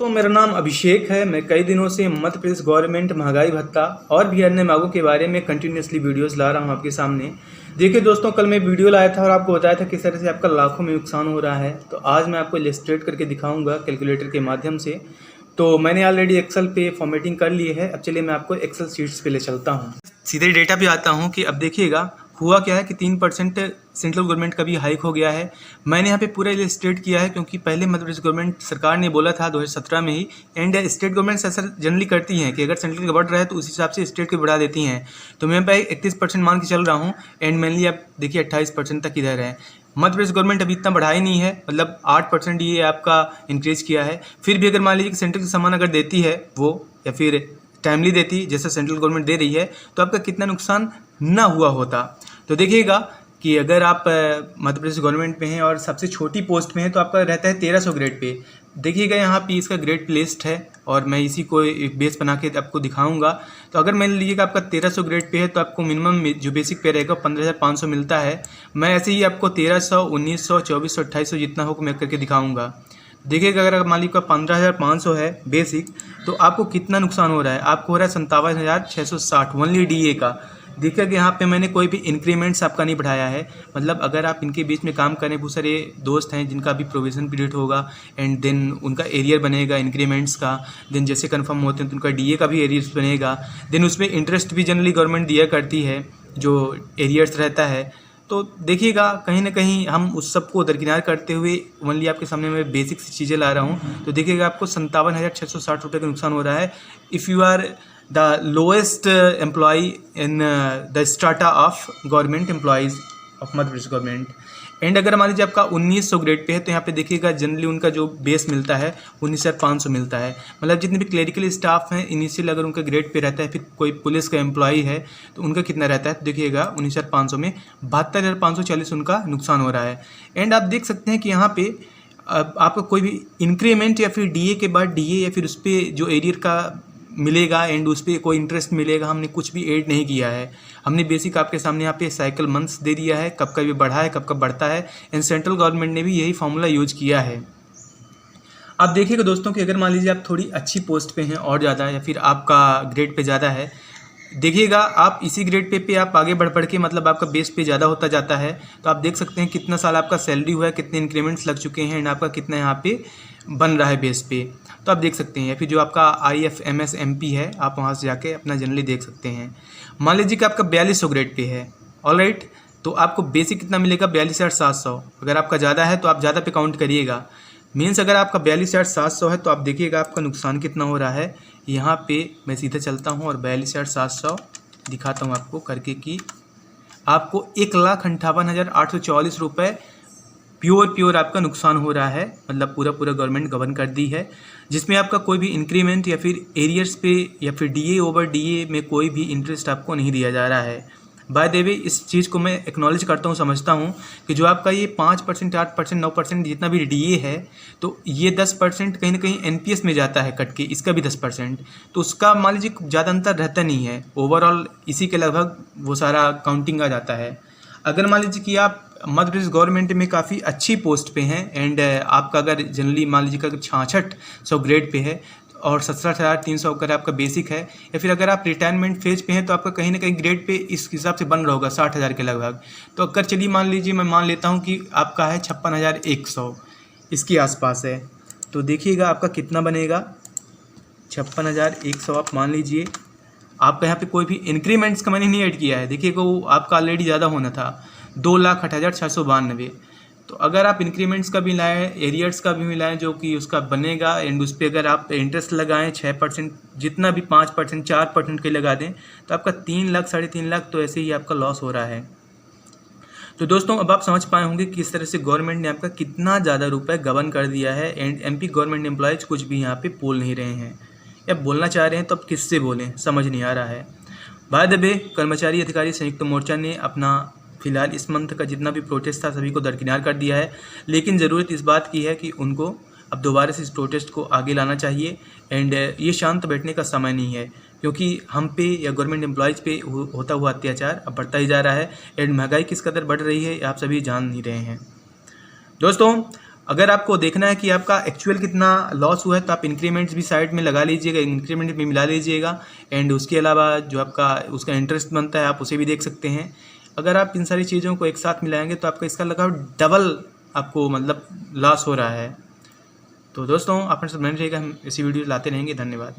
तो मेरा नाम अभिषेक है। मैं कई दिनों से मध्य प्रदेश गवर्नमेंट महंगाई भत्ता और भी अन्य मांगों के बारे में कंटिन्यूसली वीडियोस ला रहा हूं आपके सामने। देखिए दोस्तों, कल मैं वीडियो लाया था और आपको बताया था किस तरह से आपका लाखों में नुकसान हो रहा है। तो आज मैं आपको इलस्ट्रेट करके दिखाऊंगा कैलकुलेटर के माध्यम से। तो मैंने ऑलरेडी एक्सेल पे फॉर्मेटिंग कर ली है। अब चलिए मैं आपको एक्सेल शीट्स पे ले चलता हूँ। सीधे डेटा पे आता हूँ कि अब देखिएगा हुआ क्या है कि 3% सेंट्रल गवर्नमेंट का भी हाइक हो गया है। मैंने यहाँ पे पूरा इलस्ट्रेट किया है क्योंकि पहले मध्य प्रदेश गवर्नमेंट सरकार ने बोला था 2017 में ही, एंड स्टेट गवर्नमेंट ऐसा जनरली करती हैं कि अगर सेंट्रल का बढ़ रहा है तो उस हिसाब से स्टेट को बढ़ा देती हैं। तो मैं भाई 31% मान के चल रहा हूँ, एंड मेनली आप देखिए 28% तक इधर है। मध्य प्रदेश गवर्नमेंट अभी इतना बढ़ा ही नहीं है, मतलब 8% ये आपका इंक्रीज किया है। फिर भी अगर मान लीजिए कि सेंट्रल का सामान अगर देती है वो, या फिर टाइमली देती जैसे सेंट्रल गवर्नमेंट दे रही है, तो आपका कितना नुकसान ना हुआ होता। तो देखिएगा कि अगर आप मध्य प्रदेश गवर्नमेंट में हैं और सबसे छोटी पोस्ट में है तो आपका रहता है 1300 ग्रेड पे। देखिएगा यहाँ पे इसका ग्रेड पे लिस्ट है और मैं इसी को एक बेस बना के आपको दिखाऊंगा। तो अगर मान लीजिएगा आपका 1300 ग्रेड पे है तो आपको मिनिमम जो बेसिक पे रहेगा 15,500 मिलता है। मैं ऐसे ही आपको 1300, 1900, 2400, 2800 जितना हो मैं करके दिखाऊंगा। देखिएगा अगर मान लीजिए 15,500 है बेसिक, तो आपको कितना नुकसान हो रहा है। आपको हो रहा है 57,660 ओनली DA का। देखिए कि यहाँ पे मैंने कोई भी इंक्रीमेंट्स आपका नहीं बढ़ाया है। मतलब अगर आप इनके बीच में काम करें, बहुत सारे दोस्त हैं जिनका भी प्रोविजन पीरियड होगा एंड देन उनका एरियर बनेगा इंक्रीमेंट्स का, देन जैसे कंफर्म होते हैं तो उनका DA का भी एरियर्स बनेगा। देन उसमें इंटरेस्ट भी जनरली गवर्नमेंट दिया करती है जो एरियर्स रहता है। तो देखिएगा कहीं ना कहीं हम उस सबको दरकिनार करते हुए ओनली आपके सामने मैं बेसिक सी चीज़ें ला रहा हूँ। तो देखिएगा आपको 57,660 रुपये का नुकसान हो रहा है if you are the lowest employee in the strata of government employees of Madhya Pradesh government. And अगर मान लीजिए आपका 1900 ग्रेड पे है तो यहाँ पे देखिएगा जनरली उनका जो बेस मिलता है 19,500 मिलता है। मतलब जितने भी क्लरिकल स्टाफ हैं इनिशियल अगर उनका ग्रेड पे रहता है, फिर कोई पुलिस का एम्प्लॉई है तो उनका कितना रहता है, तो देखिएगा 19,500 में 72,540 उनका नुकसान हो रहा है। एंड आप देख सकते हैं कि यहाँ पे आपका कोई भी इंक्रीमेंट या फिर DA के बाद DA या फिर उस पर जो एरियर का मिलेगा एंड उस पर कोई इंटरेस्ट मिलेगा, हमने कुछ भी ऐड नहीं किया है। हमने बेसिक आपके सामने यहाँ पे साइकिल मंथ्स दे दिया है, कब कब ये बढ़ा है कब कब बढ़ता है, एंड सेंट्रल गवर्नमेंट ने भी यही फार्मूला यूज किया है। आप देखिएगा दोस्तों कि अगर मान लीजिए आप थोड़ी अच्छी पोस्ट पे हैं और ज़्यादा, या फिर आपका ग्रेड पे ज़्यादा है, देखिएगा आप इसी ग्रेड पे आप आगे बढ़ के मतलब आपका बेस पे ज़्यादा होता जाता है। तो आप देख सकते हैं कितना साल आपका सैलरी हुआ है, कितने इंक्रीमेंट्स लग चुके हैं एंड आपका कितना यहाँ पे बन रहा है बेस पे। तो आप देख सकते हैं, या फिर जो आपका IFMS MP है आप वहाँ से जाके अपना जनरली देख सकते हैं। मान लीजिए कि आपका 4200 ग्रेड पे है, ऑलराइट, तो आपको बेसिक कितना मिलेगा 42,700। अगर आपका ज़्यादा है तो आप ज़्यादा पे काउंट करिएगा। मीन्स अगर आपका 42,700 है तो आप देखिएगा आपका नुकसान कितना हो रहा है। यहाँ पे मैं सीधे चलता हूँ और 42,700 दिखाता हूँ आपको करके कि आपको 1,58,844 रुपये प्योर आपका नुकसान हो रहा है। मतलब पूरा गवर्नमेंट गवर्न कर दी है, जिसमें आपका कोई भी इंक्रीमेंट या फिर एरियर्स पे या फिर DA ओवर DA में कोई भी इंटरेस्ट आपको नहीं दिया जा रहा है। बाय द वे इस चीज़ को मैं एक्नॉलेज करता हूँ, समझता हूँ कि जो आपका ये 5%, 8%, 9% जितना भी DA है, तो ये 10% कहीं ना कहीं NPS में जाता है कट के, इसका भी 10%। तो उसका मान लीजिए ज़्यादा अंतर रहता नहीं है, ओवरऑल इसी के लगभग वो सारा काउंटिंग आ जाता है। अगर मान लीजिए कि आप मध्य प्रदेश गवर्नमेंट में काफ़ी अच्छी पोस्ट पे हैं एंड आपका अगर जनरली मान लीजिए अगर 6600 ग्रेड पे है और 17,300 अगर आपका बेसिक है, या फिर अगर आप रिटायरमेंट फेज पे हैं तो आपका कहीं ना कहीं ग्रेड पे इस हिसाब से बन रहा होगा 60,000 के लगभग। तो अगर चलिए मान लीजिए मैं मान लेता हूँ कि आपका है 56,100 इसके आसपास है, तो देखिएगा आपका कितना बनेगा 56,100। आप मान लीजिए आपका यहाँ पे कोई भी इंक्रीमेंट्स का मैंने नहीं ऐड किया है, देखिएगा वो आपका ऑलरेडी ज़्यादा होना था 2,08,692। तो अगर आप इंक्रीमेंट्स का भी लाएँ, एरियर्स का भी मिलाएँ जो कि उसका बनेगा, एंड उस पर अगर आप इंटरेस्ट लगाएं 6%, जितना भी 5%, 4% के लगा दें, तो आपका 3 लाख, 3.5 लाख तो ऐसे ही आपका लॉस हो रहा है। तो दोस्तों अब आप समझ पाए होंगे कि इस तरह से गवर्नमेंट ने आपका कितना ज़्यादा रुपये गबन कर दिया है, एंड MP गवर्नमेंट एम्प्लॉयज़ कुछ भी यहाँ पे बोल नहीं रहे हैं, या बोलना चाह रहे हैं तो अब किससे बोलें समझ नहीं आ रहा है। बाय द वे कर्मचारी अधिकारी संयुक्त मोर्चा ने अपना फिलहाल इस मंथ का जितना भी प्रोटेस्ट था सभी को दरकिनार कर दिया है, लेकिन ज़रूरत इस बात की है कि उनको अब दोबारा से इस प्रोटेस्ट को आगे लाना चाहिए। एंड ये शांत बैठने का समय नहीं है, क्योंकि हम पे या गवर्नमेंट एम्प्लॉयज़ पे होता हुआ अत्याचार अब बढ़ता ही जा रहा है, एंड महंगाई किस कदर बढ़ रही है आप सभी जान नहीं रहे हैं। दोस्तों अगर आपको देखना है कि आपका एक्चुअल कितना लॉस हुआ है तो आप इंक्रीमेंट्स भी साइड में लगा लीजिएगा, इंक्रीमेंट भी मिला लीजिएगा। एंड उसके अलावा जो आपका उसका इंटरेस्ट बनता है आप उसे भी देख सकते हैं। अगर आप इन सारी चीज़ों को एक साथ मिलाएंगे तो आपका इसका लगा डबल आपको मतलब लॉस हो रहा है। तो दोस्तों अपने साथ बने रहिएगा, हम ऐसी वीडियो लाते रहेंगे। धन्यवाद।